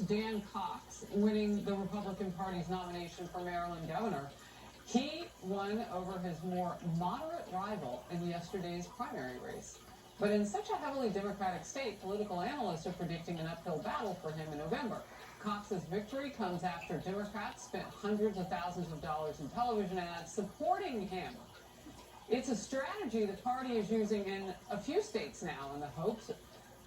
Dan Cox winning the Republican Party's nomination for Maryland governor. He won over his more moderate rival in yesterday's primary race. But in such a heavily Democratic state, political analysts are predicting an uphill battle for him in November. Cox's victory comes after Democrats spent hundreds of thousands of dollars in television ads supporting him. It's a strategy the party is using in a few states now in the hopes that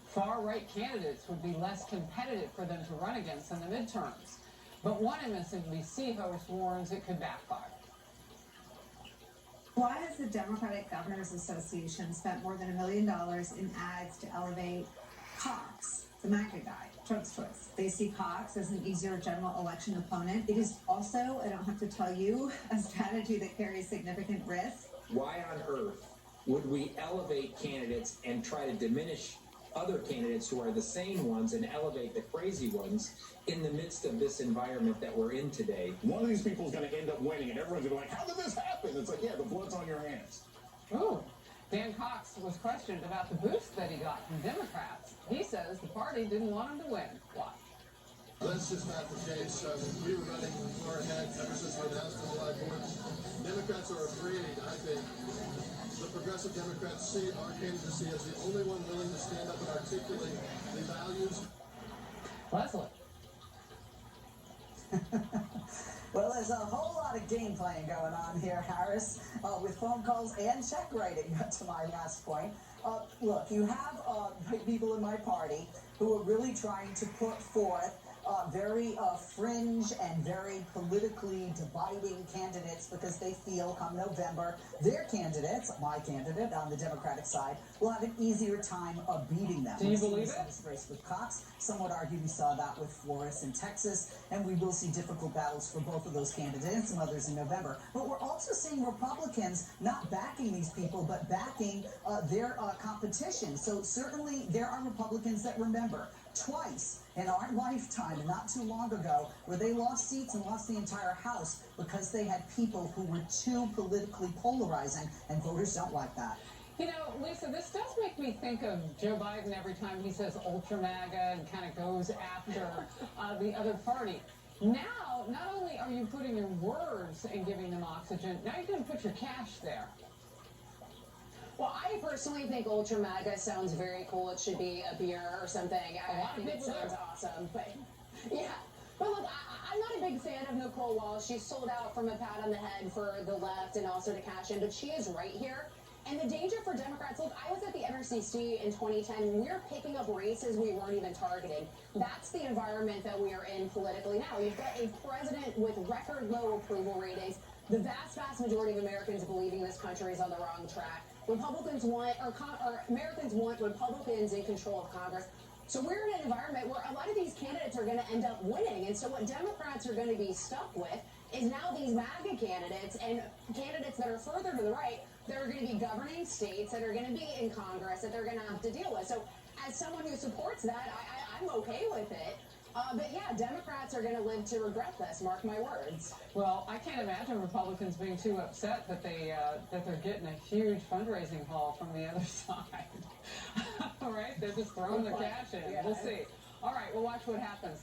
far-right candidates would be less competitive for them to run against in the midterms. But one MSNBC host warns it could backfire. Why has the Democratic Governors Association spent more than $1 million in ads to elevate Cox, the MAGA guy, Trump's choice? They see Cox as an easier general election opponent. It is also, I don't have to tell you, a strategy that carries significant risk. Why on earth would we elevate candidates and try to diminish other candidates who are the same ones and elevate the crazy ones in the midst of this environment that we're in today? One of these people is going to end up winning, and everyone's going to be like, how did this happen? It's like, yeah, the blood's on your hands. Ooh. Dan Cox was questioned about the boost that he got from Democrats. He says the party didn't want him to win. Watch. That's just not the case. We were running far ahead ever since we announced the July 4th. Democrats are afraid, I think. The progressive Democrats see our candidacy as the only one willing to stand up and articulate the values. Leslie. Well, there's a whole lot of game playing going on here, Harris, with phone calls and check writing, to my last point. Look, you have people in my party who are really trying to put forth very fringe and very politically dividing candidates because they feel come November, their candidates, my candidate on the Democratic side, will have an easier time of beating them. Do you believe it? This race with Cox. Some would argue we saw that with Flores in Texas, and we will see difficult battles for both of those candidates and some others in November. But we're also seeing Republicans not backing these people, but backing their competition. So certainly there are Republicans that remember twice in our lifetime, and not too long ago, where they lost seats and lost the entire House because they had people who were too politically polarizing, and voters don't like that. You know, Lisa, this does make me think of Joe Biden every time he says ultra MAGA and kind of goes after the other party. Now, not only are you putting your words and giving them oxygen, now you're going to put your cash there. Well, I personally think Ultra MAGA sounds very cool. It should be a beer or something. I think it sounds awesome. But yeah. But look, I'm not a big fan of Nicole Walsh. She's sold out from a pat on the head for the left and also to cash in. But she is right here. And the danger for Democrats, look, I was at the NRCC in 2010. We're picking up races we weren't even targeting. That's the environment that we are in politically now. You've got a president with record low approval ratings. The vast majority of Americans believing this country is on the wrong track. Republicans want, or Americans want Republicans in control of Congress. So we're in an environment where a lot of these candidates are going to end up winning. And so what Democrats are going to be stuck with is now these MAGA candidates and candidates that are further to the right that are going to be governing states, that are going to be in Congress, that they're going to have to deal with. So as someone who supports that, I'm okay with it. But yeah, Democrats are going to live to regret this, mark my words. Well, I can't imagine Republicans being too upset that they're getting a huge fundraising haul from the other side. All right, they're just throwing the cash in. Yeah. We'll see. All right, we'll watch what happens.